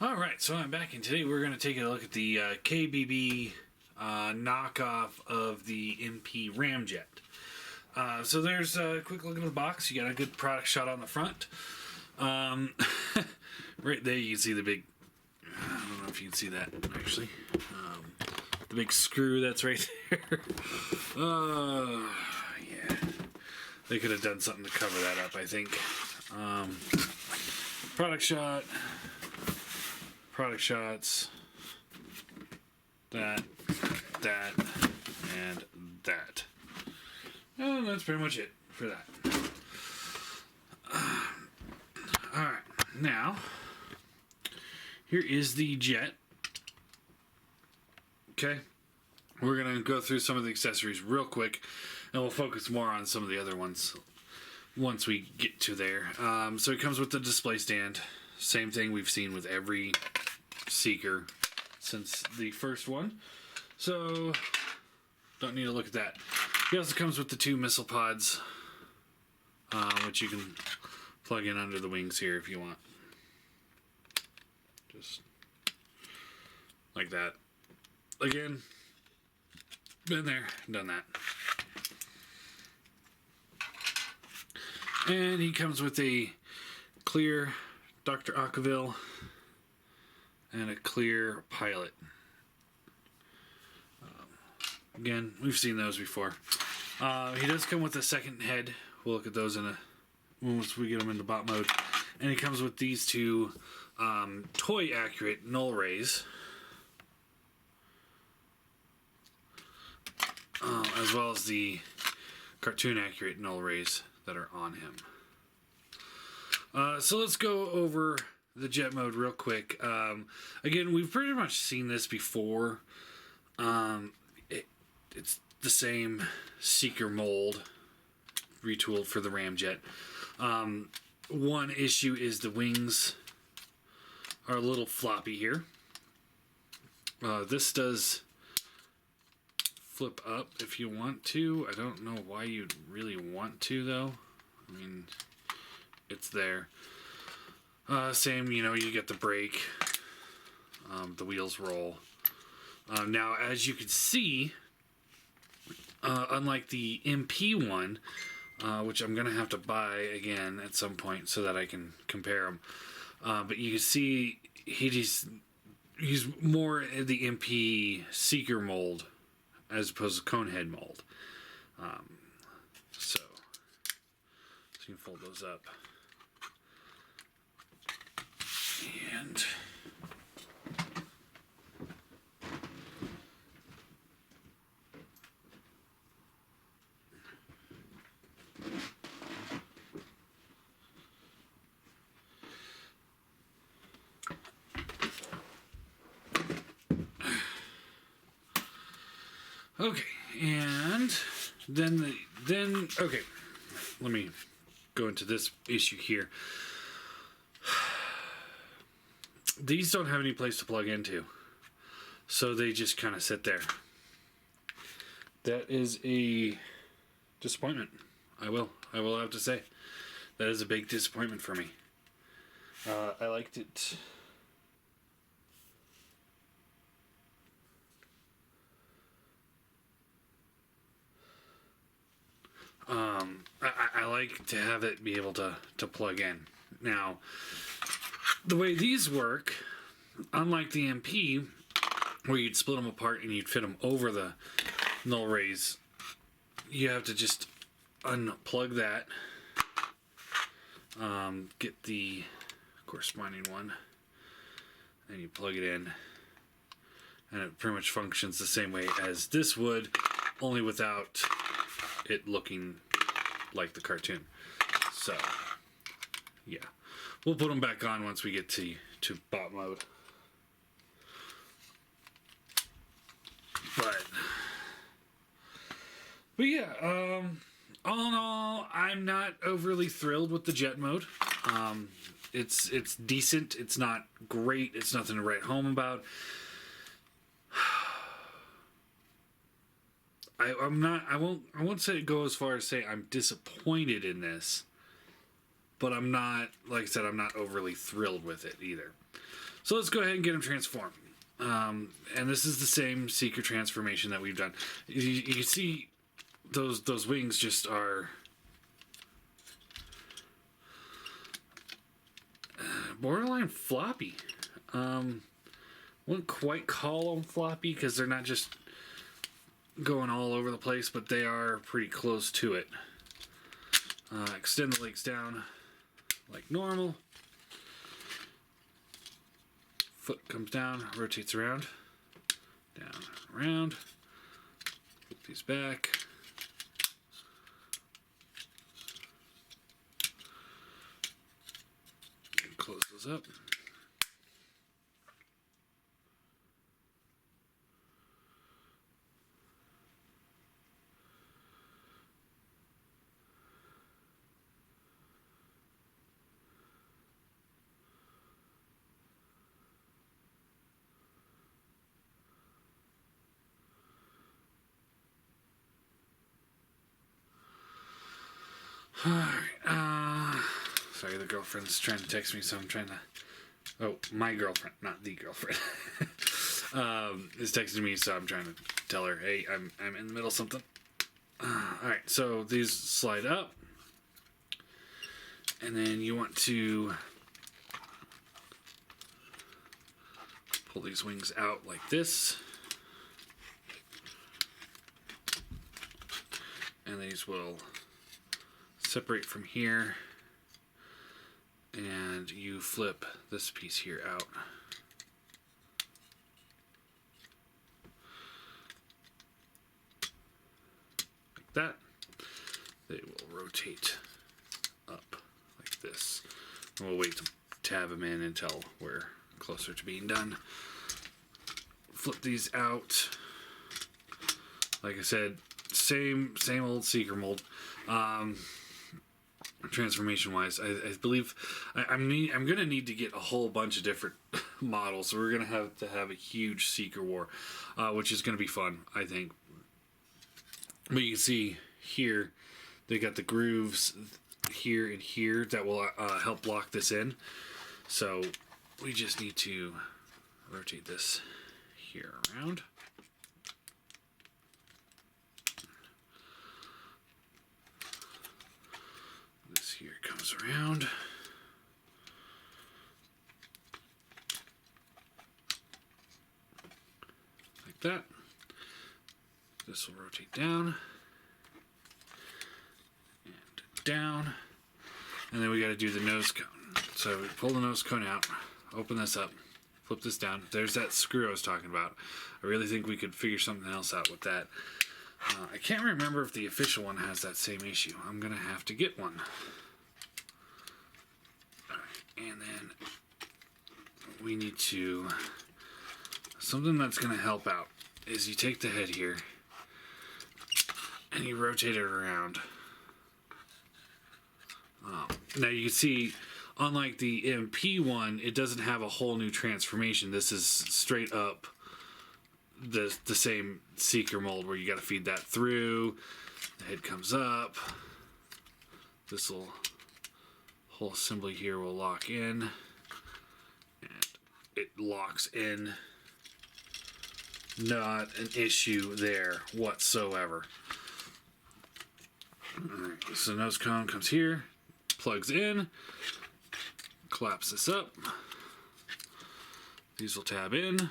Alright, so I'm back, and today we're going to take a look at the KBB knockoff of the MP Ramjet. So there's a quick look at the box. You got a good product shot on the front. Right there you can see the big, I don't know if you can see that actually, the big screw that's right there. Yeah, they could have done something to cover that up, I think. Product shot. Product shots, that, and that. And that's pretty much it for that. Alright, now, here is the jet. Okay, we're going to go through some of the accessories real quick, and we'll focus more on some of the other ones once we get to there. So it comes with the display stand. Same thing we've seen with every Seeker since the first one, so don't need to look at that. He also comes with the two missile pods, which you can plug in under the wings here if you want, just like that. Again, been there, done that. And he comes with a clear Dr. Acaville and a clear pilot. Again, we've seen those before. He does come with a second head. We'll look at those once we get them into bot mode. And he comes with these two toy accurate null rays, as well as the cartoon accurate null rays that are on him. So let's go over the jet mode real quick. Again, we've pretty much seen this before. It's the same Seeker mold retooled for the Ramjet. One issue is the wings are a little floppy here. This does flip up if you want to. I don't know why you'd really want to, though. I mean, it's there. Same, you get the brake, the wheels roll. Now, as you can see, unlike the MP one, which I'm going to have to buy again at some point so that I can compare them, but you can see he's more the MP Seeker mold as opposed to Conehead mold. So you can fold those up. And okay, and then okay, let me go into this issue here. These don't have any place to plug into, so they just kind of sit there. That is a disappointment. I will have to say. That is a big disappointment for me. I liked it. I like to have it be able to plug in. Now, the way these work, unlike the MP, where you'd split them apart and you'd fit them over the null rays, you have to just unplug that, get the corresponding one, and you plug it in, and it pretty much functions the same way as this would, only without it looking like the cartoon. So, yeah. We'll put them back on once we get to bot mode. But yeah, all in all, I'm not overly thrilled with the jet mode. It's decent. It's not great. It's nothing to write home about. I won't say go as far as say I'm disappointed in this, but I'm not, like I said, I'm not overly thrilled with it either. So let's go ahead and get them transformed. And this is the same Seeker transformation that we've done. You can see those wings just are borderline floppy. Wouldn't quite call them floppy because they're not just going all over the place, but they are pretty close to it. Extend the legs down like normal. Foot comes down, rotates around, down, around. Flip these back. Close those up. Alright, sorry, the girlfriend's trying to text me, so I'm trying to... Oh, my girlfriend, not the girlfriend. Is texting me, so I'm trying to tell her, hey, I'm in the middle of something. Alright, so these slide up. And then you want to pull these wings out like this. And these will separate from here, and you flip this piece here out. Like that. They will rotate up like this. And we'll wait to tab them in until we're closer to being done. Flip these out. Like I said, same old Seeker mold. Transformation wise, I believe I'm gonna need to get a whole bunch of different models. So we're gonna have to have a huge Seeker war, which is gonna be fun, I think. But you can see here they got the grooves here and here that will help lock this in. So we just need to rotate this here around. Here it comes around. Like that. This will rotate down. And down. And then we got to do the nose cone. So we pull the nose cone out, open this up, flip this down. There's that screw I was talking about. I really think we could figure something else out with that. I can't remember if the official one has that same issue. I'm going to have to get one. And then we need to, something that's going to help out is you take the head here and you rotate it around. Now you can see, unlike the MP one, it doesn't have a whole new transformation. This is straight up the same Seeker mold where you got to feed that through. The head comes up. This will... whole assembly here will lock in, and it locks in. Not an issue there whatsoever. Alright, so nose cone comes here, plugs in, collapse this up. These will tab in.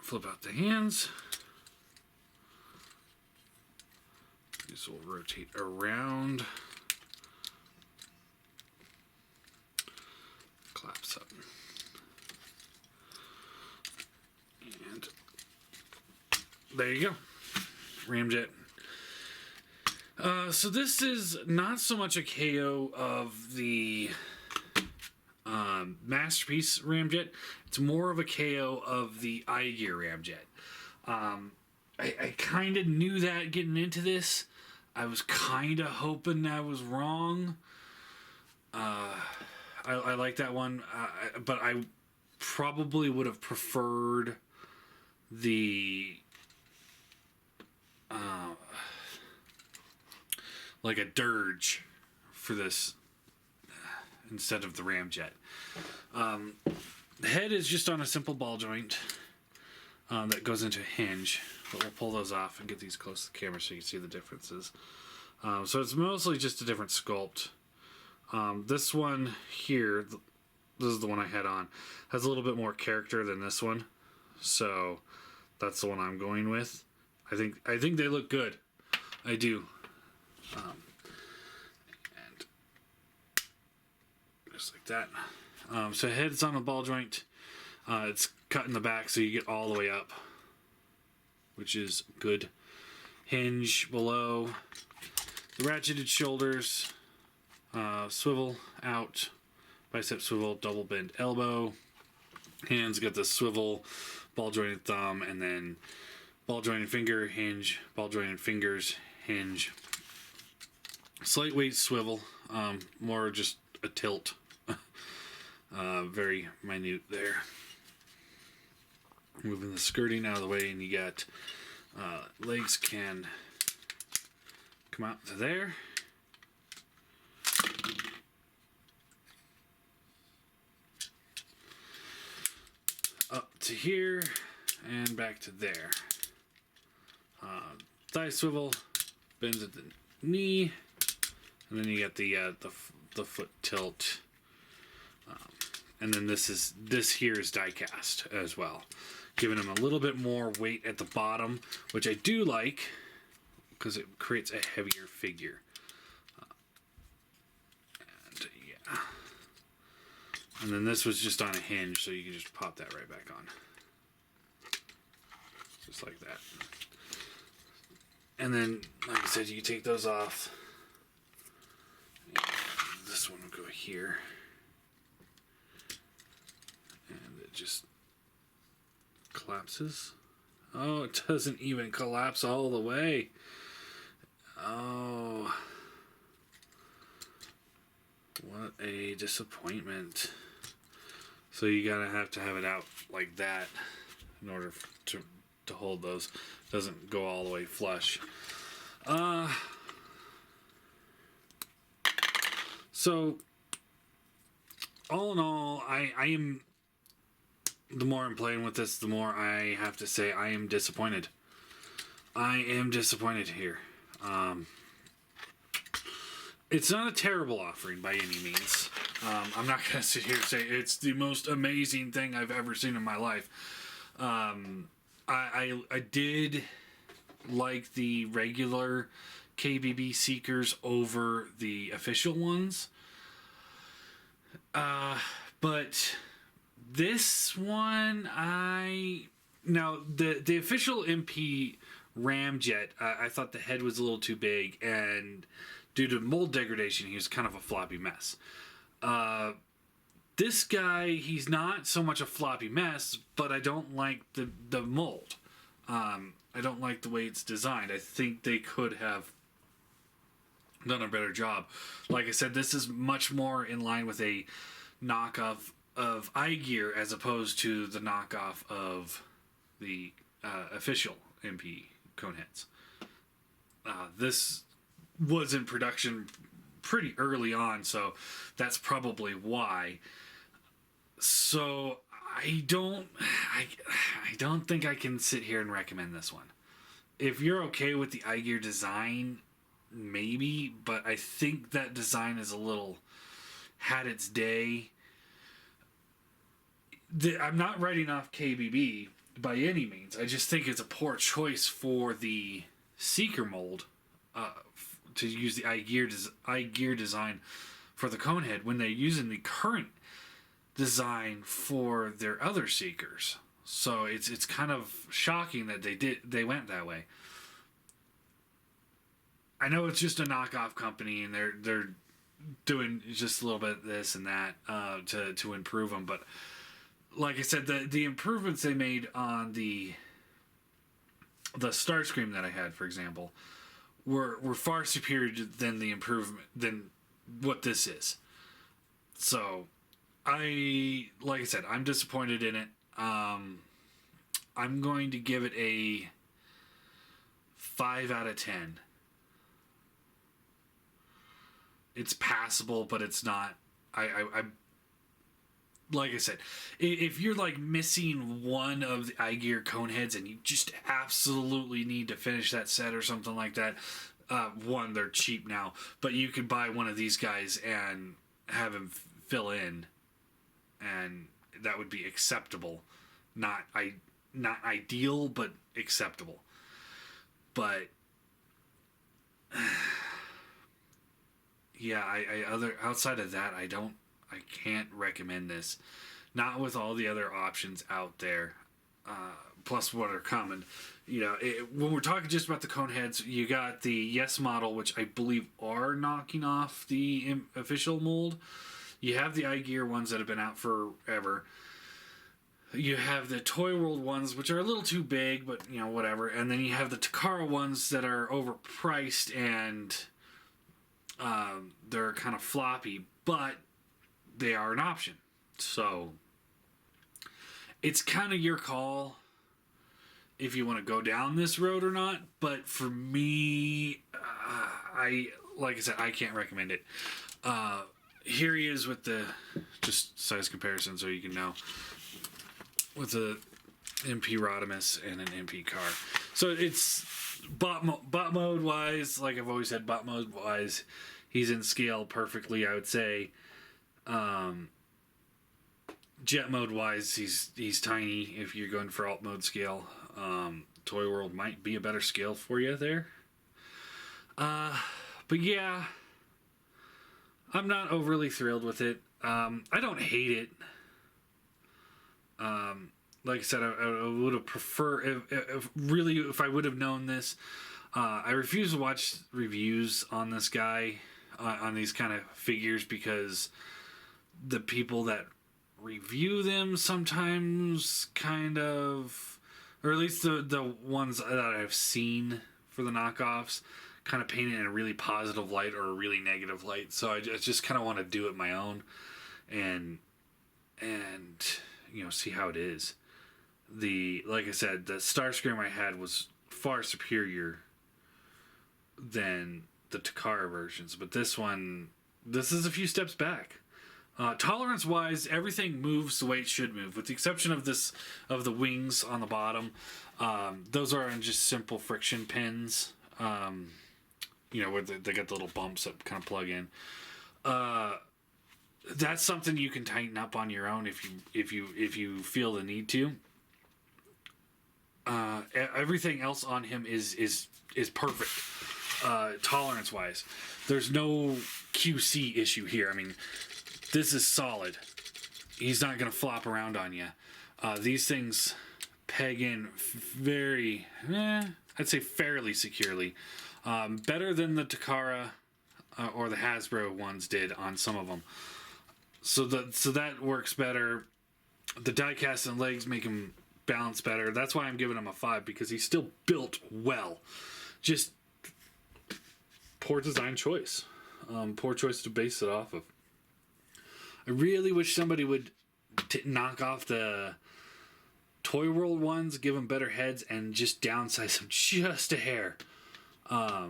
Flip out the hands. These will rotate around. Collapse up. And there you go. Ramjet. So this is not so much a KO of the Masterpiece Ramjet. It's more of a KO of the iGear Ramjet. I kind of knew that getting into this. I was kind of hoping I was wrong. I like that one, but I probably would have preferred the like a dirge for this instead of the ramjet. The head is just on a simple ball joint that goes into a hinge, but we'll pull those off and get these close to the camera so you can see the differences. So it's mostly just a different sculpt. This one here, this is the one I had on, has a little bit more character than this one, so that's the one I'm going with. I think they look good. I do. And just like that. So head's on a ball joint. It's cut in the back so you get all the way up, which is good. Hinge below. The ratcheted shoulders. Swivel out. Bicep swivel, double bend elbow. Hands got the swivel, ball jointed thumb, and then ball jointed finger, hinge, ball jointed fingers, hinge. Slight weight swivel, more just a tilt. Very minute there. Moving the skirting out of the way, and you got legs can come out to there. Up to here and back to there. Thigh swivel, bends at the knee, and then you got the foot tilt. And then this here is die cast as well, giving them a little bit more weight at the bottom, which I do like because it creates a heavier figure. And yeah. And then this was just on a hinge, so you can just pop that right back on. Just like that. And then, like I said, you can take those off. And this one will go here. And it just collapses. Oh, it doesn't even collapse all the way. Oh. What a disappointment. So you gotta have to have it out like that in order to hold those. It doesn't go all the way flush. So all in all, I am, the more I'm playing with this, the more I have to say I am disappointed. I am disappointed here. It's not a terrible offering by any means. I'm not going to sit here and say it's the most amazing thing I've ever seen in my life. I did like the regular KBB Seekers over the official ones. But this one, now the official MP Ramjet, I thought the head was a little too big, and due to mold degradation, he was kind of a floppy mess. This guy, he's not so much a floppy mess, but I don't like the mold. I don't like the way it's designed. I think they could have done a better job. Like I said, this is much more in line with a knockoff of iGear as opposed to the knockoff of the official MP Coneheads. This was in production pretty early on, so that's probably why. So I don't think I can sit here and recommend this one. If you're okay with the iGear design, maybe, but I think that design is a little had its day. I'm not writing off KBB by any means. I just think it's a poor choice for the Seeker mold to use the iGear design for the Conehead when they're using the current design for their other Seekers. So it's kind of shocking that they went that way. I know it's just a knockoff company and they're doing just a little bit of this and that to improve them, but like I said, the improvements they made on the Starscream that I had, for example, were far superior than the improvement than what this is. So, like I said, I'm disappointed in it. I'm going to give it a 5 out of 10. It's passable, but it's not. I like I said, if you're like missing one of the iGear cone heads and you just absolutely need to finish that set or something like that, one, they're cheap now, but you could buy one of these guys and have him fill in, and that would be acceptable. Not ideal, but acceptable. But yeah, outside of that, I can't recommend this. Not with all the other options out there, plus what are coming. You know, when we're talking just about the cone heads, you got the Yes model, which I believe are knocking off the official mold. You have the iGear ones that have been out forever. You have the Toy World ones, which are a little too big, but, you know, whatever. And then you have the Takara ones that are overpriced and they're kind of floppy, but they are an option. So it's kind of your call if you want to go down this road or not. But for me, like I said, I can't recommend it. Here he is with the just size comparison so you can know, with a MP Rodimus and an MP car. So it's bot mode wise, like I've always said, bot mode wise, he's in scale perfectly, I would say. Jet mode wise, he's tiny if you're going for alt mode scale. Toy World might be a better scale for you there. But yeah, I'm not overly thrilled with it. I don't hate it. Like I said, I would have preferred if I would have known this. I refuse to watch reviews on this guy, on these kind of figures, because the people that review them sometimes kind of, or at least the ones that I've seen for the knockoffs, kind of paint it in a really positive light or a really negative light. So I just kind of want to do it my own and you know, see how it is. Like I said, the Starscream I had was far superior than the Takara versions, but this is a few steps back. Tolerance wise, everything moves the way it should move, with the exception of the wings on the bottom. Those are in just simple friction pins. You know, where they got the little bumps that kind of plug in. That's something you can tighten up on your own if you feel the need to. Everything else on him is perfect, tolerance wise. There's no QC issue here. I mean, this is solid. He's not going to flop around on you. These things peg in very, I'd say fairly securely. Better than the Takara or the Hasbro ones did on some of them. So that works better. The die-cast and legs make him balance better. That's why I'm giving him a 5, because he's still built well. Just poor design choice. Poor choice to base it off of. I really wish somebody would knock off the Toy World ones, give them better heads, and just downsize them just a hair. I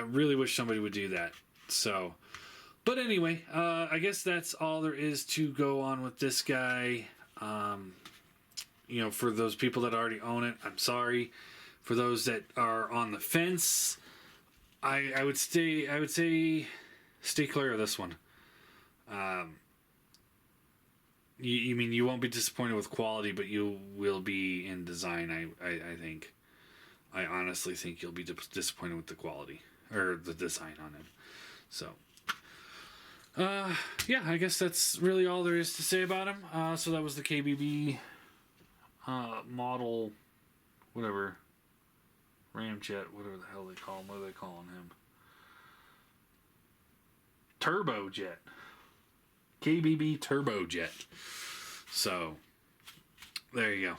really wish somebody would do that. So, but anyway, I guess that's all there is to go on with this guy. You know, for those people that already own it, I'm sorry. For those that are on the fence, I would say stay clear of this one. You mean you won't be disappointed with quality, but you will be in design. I think. I honestly think you'll be disappointed with the quality or the design on him. So, yeah, I guess that's really all there is to say about him. So that was the KBB model, whatever, Ramjet, whatever the hell they call him. What are they calling him? Turbojet. KBB Turbojet. So, there you go.